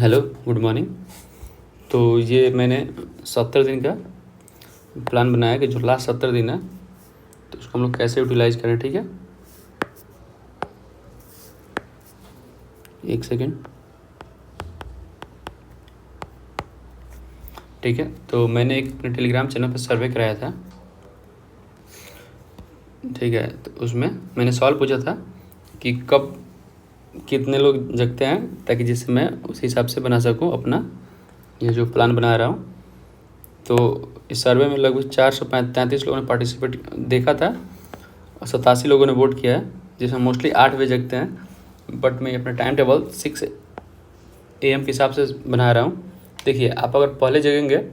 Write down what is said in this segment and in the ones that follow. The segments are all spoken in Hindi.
Hello, good morning. तो ये मैंने 70 दिन का प्लान बनाया कि जो लास्ट 70 दिन है तो उसको हम लोग कैसे यूटिलाइज़ करें। ठीक है, एक सेकेंड। ठीक है, तो मैंने एक अपने टेलीग्राम चैनल पर सर्वे कराया था। ठीक है, तो उसमें मैंने सवाल पूछा था कि कब कितने लोग जगते हैं, ताकि जिससे मैं उस हिसाब से बना सकूं अपना ये जो प्लान बना रहा हूं। तो इस सर्वे में लगभग 433 लोगों ने पार्टिसिपेट देखा था और 87 लोगों ने वोट किया है, जिसमें मोस्टली 8 बजे जगते हैं। बट मैं अपना टाइम टेबल 6 AM के हिसाब से बना रहा हूँ। देखिए, आप अगर पहले जगेंगे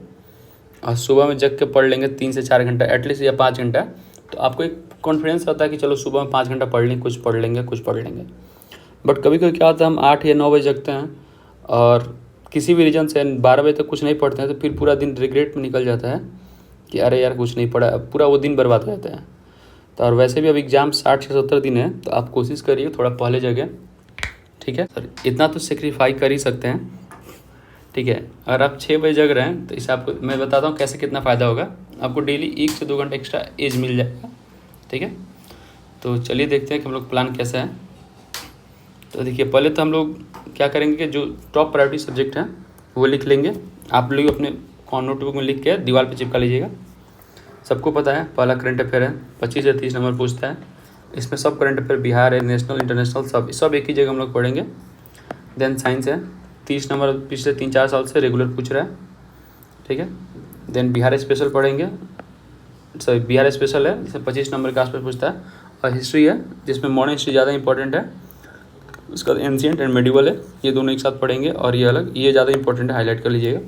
और सुबह में जग के पढ़ लेंगे 3 से 4 घंटा एटलीस्ट या 5 घंटा, तो आपको एक कॉन्फिडेंस रहता है कि चलो सुबह में 5 घंटा पढ़ लेंगे, कुछ पढ़ लेंगे। बट कभी कभी क्या होता है, हम 8 या 9 बजे जगते हैं और किसी भी रीज़न से 12 बजे तक कुछ नहीं पढ़ते हैं, तो फिर पूरा दिन रिग्रेट में निकल जाता है कि अरे यार कुछ नहीं पढ़ा, पूरा वो दिन बर्बाद हो जाता है। तो और वैसे भी अब एग्ज़ाम 60 से 70 दिन है, तो आप कोशिश करिए थोड़ा पहले जगें। ठीक है सर, इतना तो सेक्रीफाई कर ही सकते हैं। ठीक है, अगर आप 6 बजे जग रहे हैं तो इसे आपको मैं बताता हूँ कैसे कितना फ़ायदा होगा। आपको डेली 1 से 2 घंटा एक्स्ट्रा एज मिल जाएगा। ठीक है, तो चलिए देखते हैं कि हम लोग प्लान कैसा है। तो देखिए, पहले तो हम लोग क्या करेंगे कि जो टॉप प्रायोरिटी सब्जेक्ट हैं वो लिख लेंगे। आप लोग अपने नोटबुक में लिख के दीवार पे चिपका लीजिएगा। सबको पता है पहला करंट अफेयर है, 25 से 30 नंबर पूछता है। इसमें सब करंट अफेयर बिहार है, नेशनल इंटरनेशनल सब एक ही जगह हम लोग पढ़ेंगे। देन साइंस है, 30 नंबर पिछले 3-4 साल से रेगुलर पूछ रहा है। ठीक है, देन बिहार स्पेशल पढ़ेंगे। सॉरी, बिहार स्पेशल है जिसमें 25 नंबर के आसपास पूछता है। और हिस्ट्री है जिसमें मॉडर्न हिस्ट्री ज़्यादा इंपॉर्टेंट है। उसका एंशिएंट एंड मेडिवल है, ये दोनों एक साथ पढ़ेंगे और ये अलग, ये ज़्यादा इंपॉर्टेंट है, हाईलाइट कर लीजिएगा।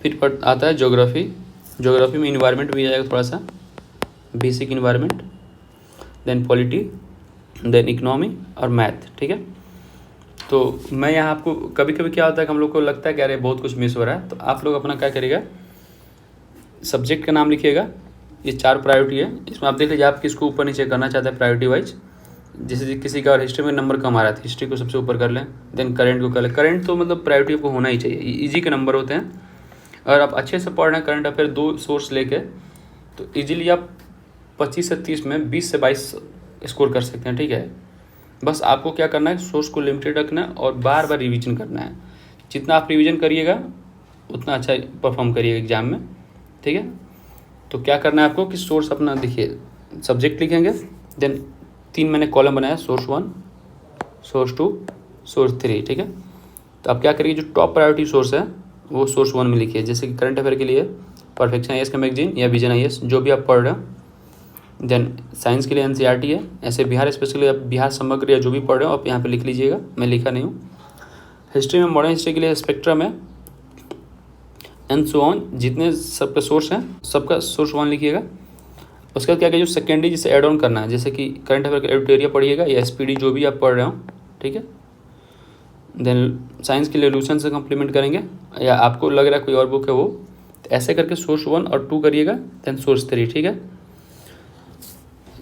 फिर आता है ज्योग्राफी में इन्वायरमेंट भी आएगा, थोड़ा सा basic environment. Then polity, then economy और मैथ। ठीक है, तो मैं यहाँ आपको कभी कभी क्या होता है कि हम लोग को लगता है कि अरे बहुत कुछ मिस हो रहा है, तो आप लोग अपना क्या करिएगा, सब्जेक्ट का नाम लिखिएगा। ये 4 प्रायोरिटी है, इसमें आप देख लीजिए आप किसको ऊपर नीचे करना चाहते हैं प्रायोरिटी वाइज। जैसे किसी का हिस्ट्री में नंबर कम आ रहा था, हिस्ट्री को सबसे ऊपर कर लें। देन करंट को कर लें। करंट तो मतलब प्रायोरिटी आपको होना ही चाहिए, इजी के नंबर होते हैं। अगर आप अच्छे से पढ़ रहे हैं करंट अफेयर 2 सोर्स लेके, तो इजीली आप 25 से 30 में 20 से 22 स्कोर कर सकते हैं। ठीक है, बस आपको क्या करना है, सोर्स को लिमिटेड रखना है और बार बार रिवीजन करना है। जितना आप रिवीजन करिएगा उतना अच्छा परफॉर्म करिएगा एग्जाम में। ठीक है, तो क्या करना है आपको कि सोर्स अपना देखिए, सब्जेक्ट लिखेंगे। देन 3 मैंने कॉलम बनाया, सोर्स 1, सोर्स 2, सोर्स 3। ठीक है, तो आप क्या करिए, जो टॉप प्रायोरिटी सोर्स है वो सोर्स 1 में लिखिए। जैसे कि करंट अफेयर के लिए परफेक्शन IAS का मैगजीन या विजन IAS, जो भी आप पढ़ रहे हो। देन साइंस के लिए NCERT है। ऐसे बिहार स्पेशली आप बिहार समग्र या जो भी पढ़ रहे हो आप यहाँ पे लिख लीजिएगा, मैं लिखा नहीं हूँ। हिस्ट्री में मॉडर्न हिस्ट्री के लिए स्पेक्ट्रम है एंड सो ऑन, जितने सबका सोर्स हैं सबका सोर्स 1 लिखिएगा। उसके बाद क्या जो सेकेंडरी जिसे ऐड ऑन करना है, जैसे कि करंट अफेयर का एडिटोरियल पढ़िएगा या SPD जो भी आप पढ़ रहे हो। ठीक है, देन साइंस के लिए लूसेंट से कम्प्लीमेंट करेंगे, या आपको लग रहा है कोई और बुक है वो, तो ऐसे करके सोर्स 1 और 2 करिएगा। Then source 3। ठीक है,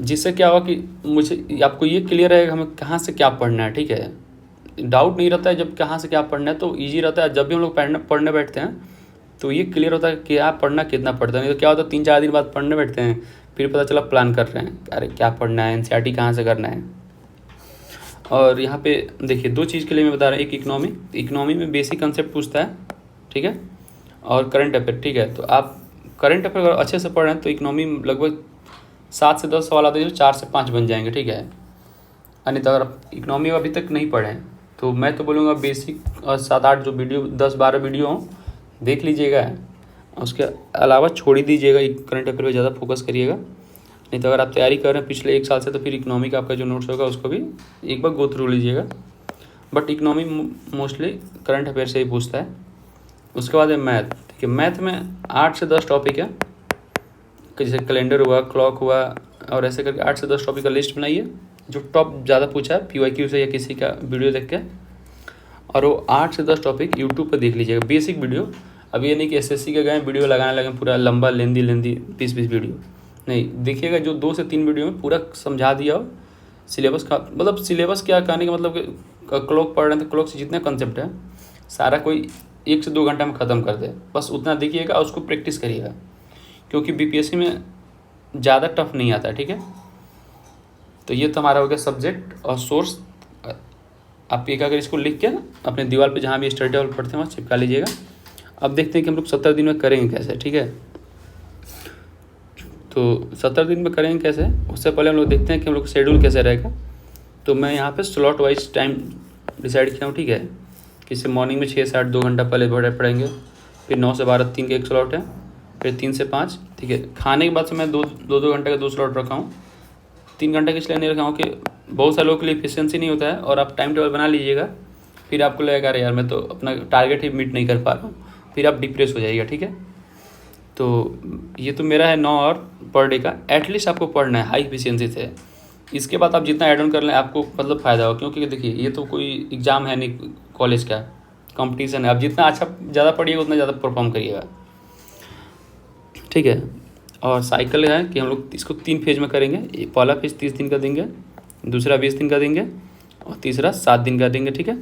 जिससे क्या होगा कि मुझे आपको ये क्लियर रहेगा हमें कहाँ से क्या पढ़ना है। ठीक है, डाउट नहीं रहता है जब कहाँ से क्या पढ़ना है, तो ईजी रहता है। जब भी हम लोग पढ़ने बैठते हैं तो ये क्लियर होता है कि क्या पढ़ना कितना पढ़ता है। नहीं तो क्या होता है, 3-4 दिन बाद पढ़ने बैठते हैं, फिर पता चला प्लान कर रहे हैं, अरे क्या पढ़ना है, NCERT कहाँ से करना है। और यहाँ पे देखिए 2 चीज़ के लिए मैं बता रहा हूँ, एक इकोनॉमी में बेसिक कंसेप्ट पूछता है। ठीक है, और करंट अफेयर। ठीक है, तो आप करंट अफेयर अगर अच्छे से पढ़ रहे हैं तो इकोनॉमी लगभग 7 से 10 सवाल आते हैं जो 4 से 5 बन जाएंगे। ठीक है, नहीं तो अगर आप इकोनॉमी अभी तक नहीं पढ़े हैं तो मैं तो बोलूँगा बेसिक और 7-8 जो वीडियो 10-12 वीडियो हों देख लीजिएगा। उसके अलावा छोड़ ही दीजिएगा, करंट अफेयर पे ज़्यादा फोकस करिएगा। नहीं तो अगर आप तैयारी कर रहे हैं पिछले 1 साल से, तो फिर इकोनॉमी का आपका जो नोट्स होगा उसको भी एक बार गो थ्रू लीजिएगा। But economy mostly current affair से ही पूछता है। उसके बाद है मैथ। ठीक है, मैथ में 8 से 10 टॉपिक है, जैसे कैलेंडर हुआ, क्लॉक हुआ, और ऐसे करके 8 से 10 टॉपिक का लिस्ट बनाइए जो टॉप ज़्यादा पूछा है PYQ से या किसी का वीडियो देख के। और वो 8 से 10 टॉपिक यूट्यूब पर देख लीजिएगा, बेसिक वीडियो। अब ये नहीं कि SSC के गए वीडियो लगाने लगे पूरा लंबा लेंदी 20-20 वीडियो, नहीं। देखिएगा जो 2 से 3 वीडियो में पूरा समझा दिया हो सिलेबस का। मतलब सिलेबस क्या कहने का मतलब कि क्लॉक पढ़ रहे हैं तो क्लॉक से जितने कंसेप्ट है सारा कोई 1 से 2 घंटा में ख़त्म कर दे, बस उतना देखिएगा और उसको प्रैक्टिस करिएगा, क्योंकि बीपीएससी में ज़्यादा टफ नहीं आता, ठीक है। तो ये तो हमारा हो गया सब्जेक्ट और सोर्स। आप एक अगर इसको लिख के अपने दीवार पे जहाँ भी स्टडी टेबल पढ़ते हैं वहाँ चिपका लीजिएगा। अब देखते हैं कि हम लोग 70 दिन में करेंगे कैसे, ठीक है। तो 70 दिन में करेंगे कैसे, उससे पहले हम लोग देखते हैं कि हम लोग शेड्यूल कैसे रहेगा। तो मैं यहाँ पे स्लॉट वाइज टाइम डिसाइड किया हूँ, ठीक है। कि जैसे मॉर्निंग में 6 से 8 2 घंटा पहले पढ़ेंगे, फिर 9 से 12 3 का एक स्लॉट है, फिर 3 से 5, ठीक है। खाने के बाद से मैं 2 घंटे का 2 स्लॉट रखा हूँ। 3 घंटे के इसलिए नहीं रखा हूँ कि बहुत सारे लोगों के लिए एफिशिएंसी नहीं होता है, और आप टाइम टेबल बना लीजिएगा, फिर आपको लगेगा अरे यार मैं तो अपना टारगेट ही मीट नहीं कर पा रहा हूँ, फिर आप डिप्रेस हो जाइएगा, ठीक है। तो ये तो मेरा है 9 आवर पर डे का, एटलीस्ट आपको पढ़ना है हाई एफिशिएंसी से। इसके बाद आप जितना ऐड ऑन कर लें आपको मतलब फ़ायदा हो, क्योंकि देखिए ये तो कोई एग्ज़ाम है नहीं, कॉलेज का कंपटीशन है। आप जितना अच्छा ज़्यादा पढ़िएगा उतना ज़्यादा परफॉर्म करिएगा, ठीक है। और साइकिल है कि हम लोग इसको 3 फेज में करेंगे। पहला फेज 30 दिन का देंगे, दूसरा 20 दिन का देंगे, और तीसरा 7 दिन का देंगे, ठीक है।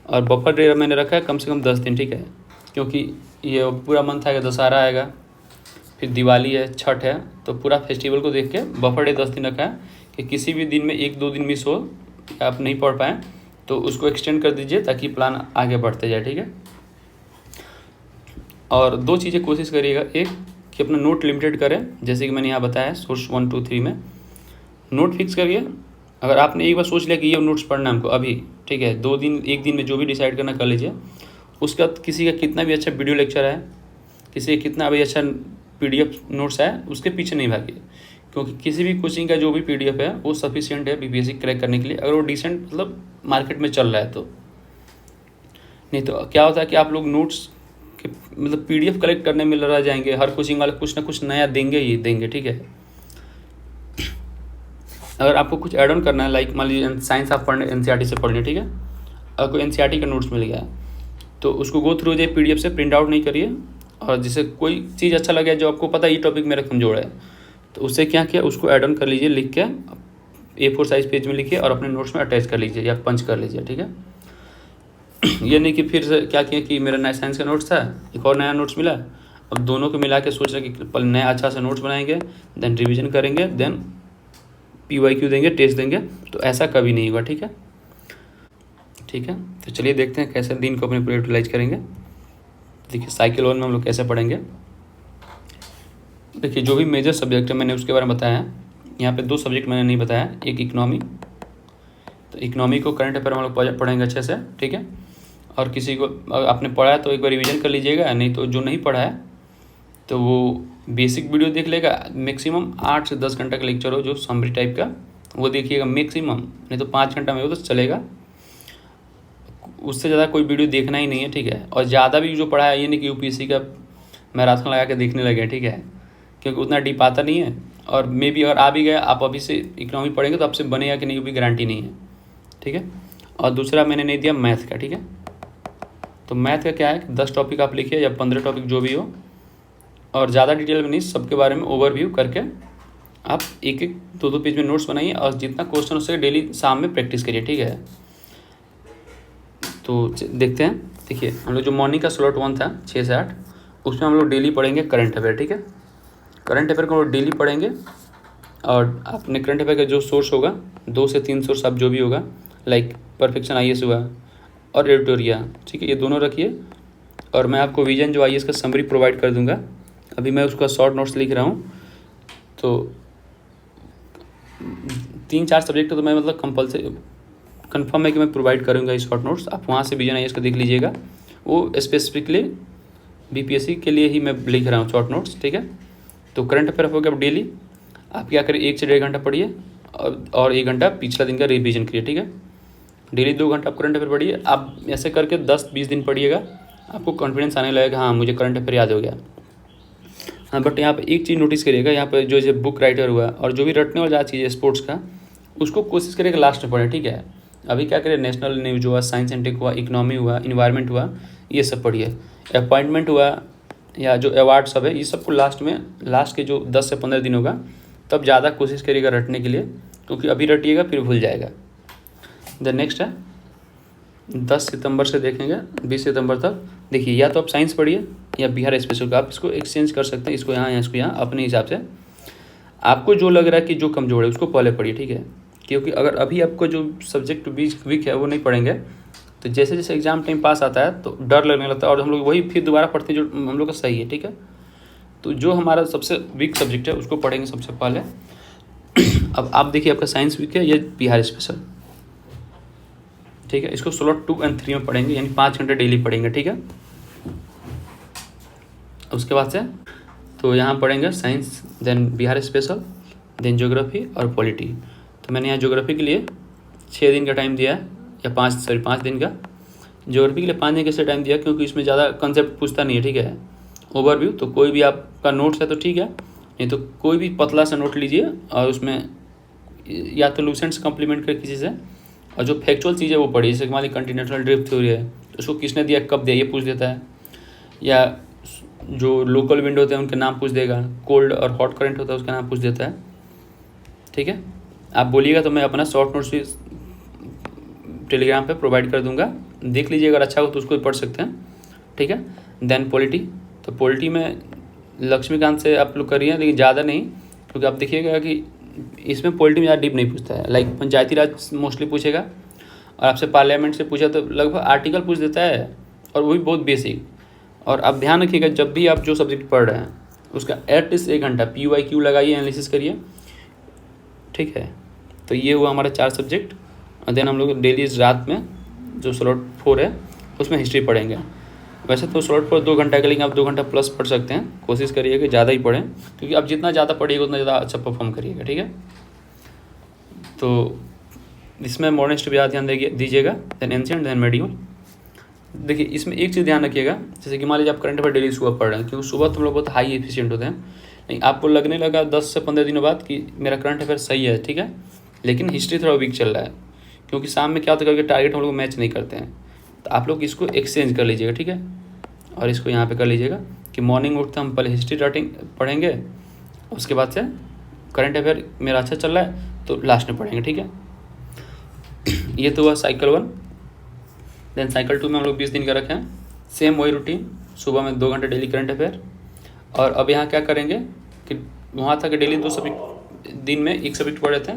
और बफर डे मैंने रखा है कम से कम 10 दिन, ठीक है, क्योंकि ये पूरा मंथ आएगा, दशहरा आएगा, फिर दिवाली है, छठ है, तो पूरा फेस्टिवल को देख के बफर डे 10 दिन रखा है कि किसी भी दिन में 1-2 दिन मिस हो, आप नहीं पढ़ पाएँ तो उसको एक्सटेंड कर दीजिए ताकि प्लान आगे बढ़ते जाए, ठीक है। और 2 चीज़ें कोशिश करिएगा, एक कि अपना नोट लिमिटेड करें, जैसे कि मैंने यहाँ बताया सोर्स 1 2 3 में नोट फिक्स करिए। अगर आपने एक बार सोच लिया कि ये नोट्स पढ़ना है हमको अभी, ठीक है, 2 दिन 1 दिन में जो भी डिसाइड करना कर लीजिए। उसके बाद किसी का कितना भी अच्छा वीडियो लेक्चर है, किसी का कितना भी अच्छा पीडीएफ नोट्स है, उसके पीछे नहीं भागिए, क्योंकि किसी भी कोचिंग का जो भी पीडीएफ है वो सफिशिएंट है बीपीएससी क्रैक करने के लिए, अगर वो डिसेंट मतलब मार्केट में चल रहा है तो। नहीं तो क्या होता है कि आप लोग नोट्स के मतलब पीडीएफ कलेक्ट करने में लगा जाएंगे, हर कोचिंग वाले कुछ ना कुछ नया देंगे ही देंगे, ठीक है। अगर आपको कुछ ऐड ऑन करना है, लाइक मान लीजिए साइंस आप पढ़ने एनसीईआरटी से पढ़ने, ठीक है, अगर कोई एनसीईआरटी का नोट्स मिल गया तो उसको गो थ्रू जाइए पीडीएफ से, प्रिंट आउट नहीं करिए। और जिसे कोई चीज़ अच्छा लगे जो आपको पता है ये टॉपिक मेरा कमजोर है, तो उससे क्या किया, उसको ऐड ऑन कर लीजिए, लिख के A4 साइज पेज में लिखिए और अपने नोट्स में अटैच कर लीजिए या पंच कर लीजिए, ठीक है। ये नहीं कि फिर से क्या किया कि मेरा नया साइंस का नोट्स था, एक और नया नोट्स मिला, अब दोनों को मिला के सोच रहे कि पहले नया अच्छा सा नोट्स बनाएंगे, देन रिवीजन करेंगे, देन PYQ देंगे, टेस्ट देंगे, तो ऐसा कभी नहीं होगा, ठीक है। ठीक है, तो चलिए देखते हैं कैसे दिन को अपने पूरे यूटिलाइज करेंगे। देखिए साइकिल 1 में हम लोग कैसे पढ़ेंगे। देखिए जो भी मेजर सब्जेक्ट है मैंने उसके बारे में बताया है। यहाँ पे 2 सब्जेक्ट मैंने नहीं बताया, एक इकनॉमी, तो इकनॉमी को करंट अफेयर हम लोग पढ़ेंगे अच्छे से, ठीक है। और किसी को आपने पढ़ा है तो एक बार रिवीजन कर लीजिएगा, नहीं तो जो नहीं पढ़ा है तो वो बेसिक वीडियो देख लेगा। मैक्सिमम 8 से 10 घंटा का लेक्चर हो जो समरी टाइप का, वो देखिएगा मैक्सिमम, नहीं तो 5 घंटा में हो तो चलेगा, उससे ज़्यादा कोई वीडियो देखना ही नहीं है, ठीक है। और ज़्यादा भी जो पढ़ा है ये नहीं कि यूपीएससी का मैराथन लगा के देखने लगे, ठीक है, क्योंकि उतना डीप आता नहीं है। और मे भी अगर आ भी गया, आप अभी से इकोनॉमी पढ़ेंगे तो आपसे बनेगा कि नहीं वो भी गारंटी नहीं है, ठीक है। और दूसरा मैंने नहीं दिया मैथ का, ठीक है। तो मैथ का क्या है कि 10 टॉपिक आप लिखिए या 15 टॉपिक जो भी हो, और ज़्यादा डिटेल में नहीं, सबके बारे में ओवरव्यू करके आप 1-1 2-2 पेज में नोट्स बनाइए, और जितना क्वेश्चन हो सके डेली शाम में प्रैक्टिस करिए, ठीक है। तो देखते हैं, देखिए हम लोग जो मॉर्निंग का स्लॉट 1 था 6 से 8, उसमें हम लोग डेली पढ़ेंगे करंट अफेयर, ठीक है। करंट अफेयर को हम लोग डेली पढ़ेंगे, और अपने करंट अफेयर का जो सोर्स होगा 2 से 3 सोर्स आप जो भी होगा, लाइक परफेक्शन IAS हुआ और एडिटोरिया, ठीक है, ये दोनों रखिए। और मैं आपको विजन जो IAS का समरी प्रोवाइड कर दूंगा, अभी मैं उसका शॉर्ट नोट्स लिख रहा हूँ। तो 3-4 सब्जेक्ट तो मैं मतलब कंपल्सरी कन्फर्म है कि मैं प्रोवाइड करूँगा इस शॉर्ट नोट्स, आप वहाँ से विजन IAS का देख लीजिएगा, वो स्पेसिफिकली बीपीएससी के लिए ही मैं लिख रहा हूँ शॉर्ट नोट्स, ठीक है। तो करंट अफेयर हो गया, अब डेली आप क्या करिए 1 से 1.5 घंटा पढ़िए, और 1 घंटा पिछला दिन का रिवीजन करिए, ठीक है। डेली 2 घंटा आप करंट अफेयर पढ़िए। आप ऐसे करके 10-20 दिन पढ़िएगा, आपको कॉन्फिडेंस आने लगेगा, हाँ मुझे करंट अफेयर याद हो गया। हाँ, बट यहाँ पे एक चीज़ नोटिस करिएगा, यहाँ पर जो बुक राइटर हुआ और जो भी रटने वाला ज़्यादा चीज़ है स्पोर्ट्स का, उसको कोशिश करिएगा लास्ट में पढ़ें, ठीक है। अभी क्या करें, नेशनल न्यूज़ हुआ, साइंस एंड टेक हुआ, इकोनॉमी हुआ, इन्वायरमेंट हुआ, ये सब पढ़िए। अपॉइंटमेंट हुआ या जो अवार्ड सब है, ये सबको लास्ट में, लास्ट के जो 10 से 15 दिन होगा तब ज़्यादा कोशिश करिएगा रटने के लिए, क्योंकि अभी रटिएगा फिर भूल जाएगा। द नेक्स्ट है 10 सितंबर से देखेंगे 20 सितंबर तक। देखिए या तो आप साइंस पढ़िए या बिहार स्पेशल का, आप इसको एक्सचेंज कर सकते हैं, इसको यहाँ या इसको यहाँ अपने हिसाब से। आपको जो लग रहा है कि जो कमज़ोर है उसको पहले पढ़िए, ठीक है। क्योंकि अगर अभी आपको जो सब्जेक्ट वीक है वो नहीं पढ़ेंगे तो जैसे जैसे एग्जाम टाइम पास आता है तो डर लगने लगता है और हम लोग वही फिर दोबारा पढ़ते हैं जो हम लोग का सही है, ठीक है। तो जो हमारा सबसे वीक सब्जेक्ट है उसको पढ़ेंगे सबसे पहले। अब आप देखिए आपका साइंस वीक है, ये बिहार स्पेशल, ठीक है। इसको स्लॉट 2 और 3 में पढ़ेंगे, यानी 5 घंटे डेली पढ़ेंगे, ठीक है। उसके बाद से तो यहाँ पढ़ेंगे science, then Bihar special, then geography और पॉलिटी। तो मैंने यहाँ ज्योग्राफी के लिए 6 दिन का टाइम दिया है, या 5 दिन का। ज्योग्राफी के लिए 5 दिन कैसे टाइम दिया, क्योंकि इसमें ज़्यादा कंसेप्ट पूछता नहीं है, ठीक है। ओवरव्यू तो कोई भी आपका नोट्स है तो ठीक है, नहीं तो कोई भी पतला सा नोट लीजिए और उसमें या तो लूसेंट से कम्प्लीमेंट कर किसी से, और जो फैक्चुअल चीज़ है वो पढ़िए। जैसे हमारी कंटिनेंटल ड्रिफ्ट थ्योरी है तो उसको किसने दिया, कब दिया, ये पूछ देता है। या जो लोकल विंड होते हैं उनके नाम पूछ देगा, कोल्ड और हॉट करंट होता है उसका नाम पूछ देता है, ठीक है। आप बोलिएगा तो मैं अपना शॉर्ट नोट्स भी टेलीग्राम पे प्रोवाइड कर दूंगा, देख लीजिए, अगर अच्छा हो तो उसको भी पढ़ सकते हैं, ठीक है। देन पॉलिटी, तो पॉलिटी में लक्ष्मीकांत से आप लोग करिए, लेकिन ज़्यादा नहीं, क्योंकि आप देखिएगा कि इसमें पॉलिटी में ज़्यादा डीप नहीं पूछता है। लाइक पंचायती राज मोस्टली पूछेगा, और आपसे पार्लियामेंट से पूछा तो लगभग आर्टिकल पूछ देता है, और वो भी बहुत बेसिक। और आप ध्यान रखिएगा जब भी आप जो सब्जेक्ट पढ़ रहे हैं उसका एटलीस्ट 1 घंटा PYQ लगाइए, एनालिसिस करिए, ठीक है। तो ये हुआ हमारा 4 सब्जेक्ट। और देन हम लोग डेली रात में जो स्लॉट 4 है उसमें हिस्ट्री पढ़ेंगे। वैसे तो स्लॉट 4 2 घंटा के, लेकिन आप 2 घंटा प्लस पढ़ सकते हैं। कोशिश करिए कि ज़्यादा ही पढ़ें, क्योंकि आप जितना ज़्यादा पढ़िएगा उतना ज़्यादा अच्छा परफॉर्म करिएगा, ठीक है। तो इसमें मॉडर्न हिस्ट्री भी ध्यान दीजिएगा, देन एंशिएंट, देन मेडिवल। देखिए इसमें एक चीज़ ध्यान रखिएगा, जैसे कि मान लीजिए आप करंट अफेयर डेली सुबह पढ़ रहे हैं, क्योंकि सुबह तो हम लोग बहुत हाई एफिशिएंट होते हैं। नहीं, आपको लगने लगा 10 से 15 दिनों बाद कि मेरा करंट अफेयर सही है, ठीक है, लेकिन हिस्ट्री थोड़ा वीक चल रहा है, क्योंकि शाम में क्या होता है कि टारगेट हम लोग मैच नहीं करते हैं। तो आप लोग इसको एक्सचेंज कर लीजिएगा, ठीक है। और इसको यहाँ पे कर लीजिएगा कि मॉर्निंग उठते हम पहले हिस्ट्री पढ़ेंगे, उसके बाद से करंट अफेयर मेरा अच्छा चल रहा है तो लास्ट में पढ़ेंगे, ठीक है। ये तो हुआ साइकिल 1। देन साइकिल 2 में हम लोग 20 दिन का रखें, सेम वही रूटीन, सुबह में 2 घंटे डेली करंट अफेयर। और अब यहाँ क्या करेंगे कि वहाँ था कि डेली 2 सब्जेक्ट, दिन में 1 सब्जेक्ट पढ़ रहे थे,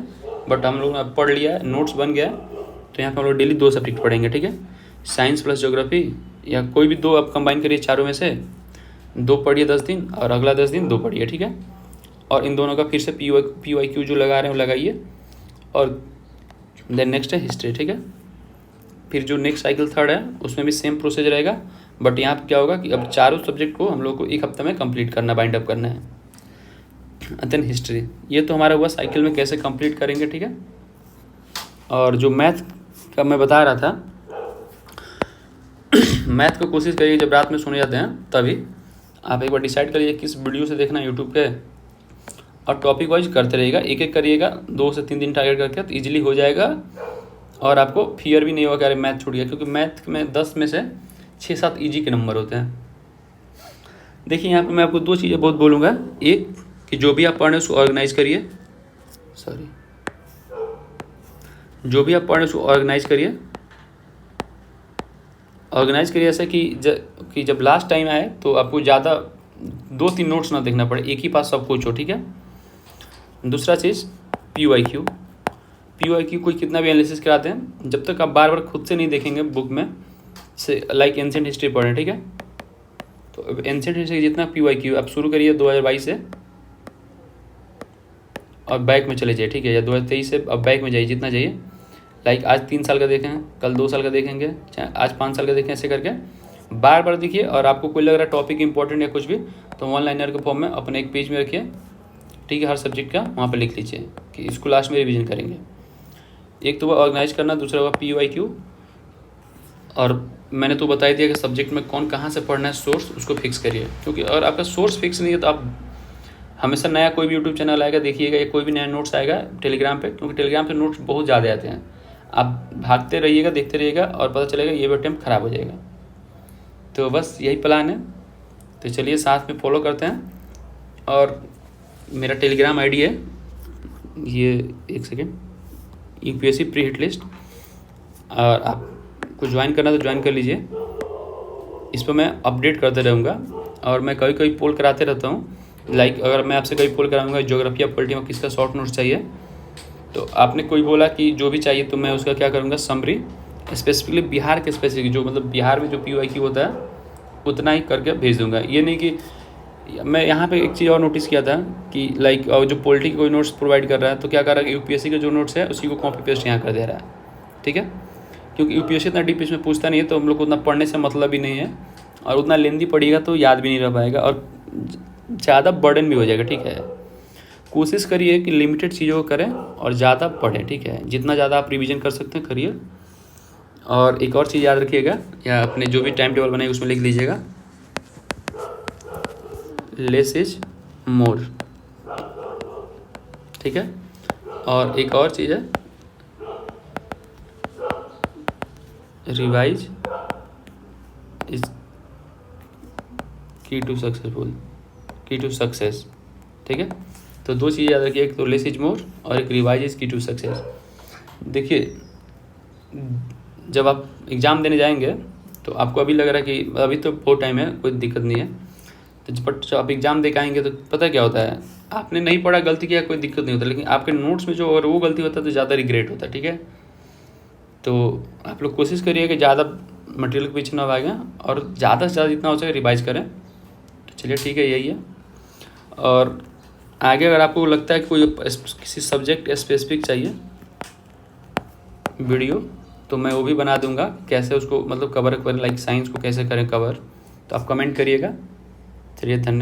बट हम लोग अब पढ़ लिया है, नोट्स बन गया है, तो यहाँ पर हम लोग डेली 2 सब्जेक्ट पढ़ेंगे, ठीक है। साइंस प्लस ज्योग्राफी, या कोई भी 2 आप कंबाइन करिए चारों में से, 2 पढ़िए 10 दिन और अगला 10 दिन 2 पढ़िए, ठीक है। और इन दोनों का फिर से PYQ जो लगा रहे हैं वो लगाइए। और देन नेक्स्ट है हिस्ट्री, ठीक है। फिर जो नेक्स्ट साइकिल 3rd है उसमें भी सेम प्रोसेस रहेगा, बट यहाँ पर क्या होगा कि अब चारों सब्जेक्ट को हम लोग को 1 हफ्ते में कंप्लीट करना, बाइंड अप करना है। देन हिस्ट्री, ये तो हमारा हुआ साइकिल में कैसे कंप्लीट करेंगे, ठीक है। और जो मैथ का मैं बता रहा था, मैथ को कोशिश करिए जब रात में सोने जाते हैं तभी आप एक बार डिसाइड करिए किस वीडियो से देखना यूट्यूब पे, और टॉपिक वाइज करते रहिएगा, एक एक करिएगा, 2 से 3 दिन टारगेट करके, तो ईजिली हो जाएगा। और आपको फियर भी नहीं होगा कि अरे मैथ छूट गया, क्योंकि मैथ में 10 में से 6-7 ईजी के नंबर होते हैं। देखिए यहाँ पर मैं आपको 2 चीज़ें बहुत बोलूँगा, एक कि जो भी आप पढ़ रहे हैं उसको ऑर्गेनाइज करिए, जो भी आप पढ़ रहे हैं उसको ऑर्गेनाइज करिए ऐसा कि जब लास्ट टाइम आए तो आपको ज़्यादा 2-3 नोट्स ना देखना पड़े, एक ही पास सब कुछ हो, ठीक है। दूसरा चीज़ PYQ कोई कितना भी एनालिसिस कराते हैं, जब तक आप बार बार खुद से नहीं देखेंगे बुक में से, लाइक एंशिएंट हिस्ट्री पढ़ें, ठीक है। तो एंशिएंट हिस्ट्री जितना PYQ आप शुरू करिए 2022 से और बैक में चले जाइए, ठीक है, या 2023 से अब बैक में जाइए जितना चाहिए। लाइक आज 3 साल का देखें, कल 2 साल का देखेंगे, चाहे आज 5 साल का देखें, ऐसे करके बार बार देखिए। और आपको कोई लग रहा है टॉपिक इंपॉर्टेंट या कुछ भी, तो 1 लाइनर के फॉर्म में अपने एक पेज में रखिए, ठीक है, हर सब्जेक्ट का वहाँ पर लिख लीजिए कि इसको लास्ट में रिवीजन करेंगे। एक तो वह ऑर्गेनाइज करना, दूसरा हुआ PYQ। और मैंने तो बता ही दिया कि सब्जेक्ट में कौन कहाँ से पढ़ना है, सोर्स उसको फिक्स करिए, क्योंकि अगर आपका सोर्स फिक्स नहीं है तो आप हमेशा नया कोई भी यूट्यूब चैनल आएगा देखिएगा, या कोई भी नया नोट्स आएगा टेलीग्राम पे, क्योंकि टेलीग्राम पे नोट्स बहुत ज़्यादा आते हैं, आप भागते रहिएगा, देखते रहिएगा, और पता चलेगा ये भी अटेम्प्ट ख़राब हो जाएगा। तो बस यही प्लान है, तो चलिए साथ में फॉलो करते हैं। और मेरा टेलीग्राम आईडी है ये, एक second, UPSC pre hit list, और आप आपको ज्वाइन करना तो ज्वाइन कर लीजिए। इस पर मैं अपडेट करते रहूँगा और मैं कभी कभी पोल कराते रहता हूँ। लाइक अगर मैं आपसे कभी पोल कराऊंगा ज्योग्राफी या पॉलिटी में किसका शॉर्ट नोट्स चाहिए, तो आपने कोई बोला कि जो भी चाहिए, तो मैं उसका क्या करूँगा, समरी स्पेसिफिकली बिहार के स्पेसिफिक जो मतलब बिहार में जो PYQ होता है उतना ही करके भेज दूँगा। ये नहीं कि मैं यहाँ पे एक चीज़ और नोटिस किया था कि लाइक जो पॉलिटी के कोई नोट्स प्रोवाइड कर रहा है तो क्या कर रहा है कि UPSC के जो नोट्स है उसी को कॉपी पेस्ट यहाँ कर दे रहा है, ठीक है। क्योंकि UPSC इतना डीप इसमें पूछता नहीं है, तो हम लोग को उतना पढ़ने से मतलब ही नहीं है, और उतना लेंदी पढ़िएगा तो याद भी नहीं रह पाएगा और ज़्यादा बर्डन भी हो जाएगा, ठीक है। कोशिश करिए कि लिमिटेड चीज़ों को करें और ज़्यादा पढ़ें, ठीक है। जितना ज़्यादा आप रिवीजन कर सकते हैं करिए। और एक और चीज़ याद रखिएगा, या अपने जो भी टाइम टेबल बनाए उसमें लिख लीजिएगा, लेस इज मोर, ठीक है। और एक और चीज़ है, रिवाइज इज की टू सक्सेस, ठीक है। तो दो चीज़ याद रखिए, एक तो लेस इज मोर और एक रिवाइज इज की टू सक्सेस। देखिए जब आप एग्ज़ाम देने जाएंगे तो आपको अभी लग रहा है कि अभी तो बहुत टाइम है, कोई दिक्कत नहीं है, तो बट जब आप एग्ज़ाम दे के आएंगे तो पता क्या होता है, आपने नहीं पढ़ा, गलती किया, कोई दिक्कत नहीं होता, लेकिन आपके नोट्स में जो अगर वो गलती होता है तो ज़्यादा रिग्रेट होता है, ठीक है। तो आप लोग कोशिश करिए कि ज़्यादा मटेरियल के पीछे ना भागें और ज़्यादा से ज़्यादा जितना हो सके रिवाइज करें। तो चलिए ठीक है, यही है। और आगे अगर आपको लगता है कि कोई किसी सब्जेक्ट स्पेसिफिक चाहिए वीडियो, तो मैं वो भी बना दूंगा, कैसे उसको मतलब कवर करें, लाइक साइंस को कैसे करें कवर, तो आप कमेंट करिएगा। चलिए धन्यवाद।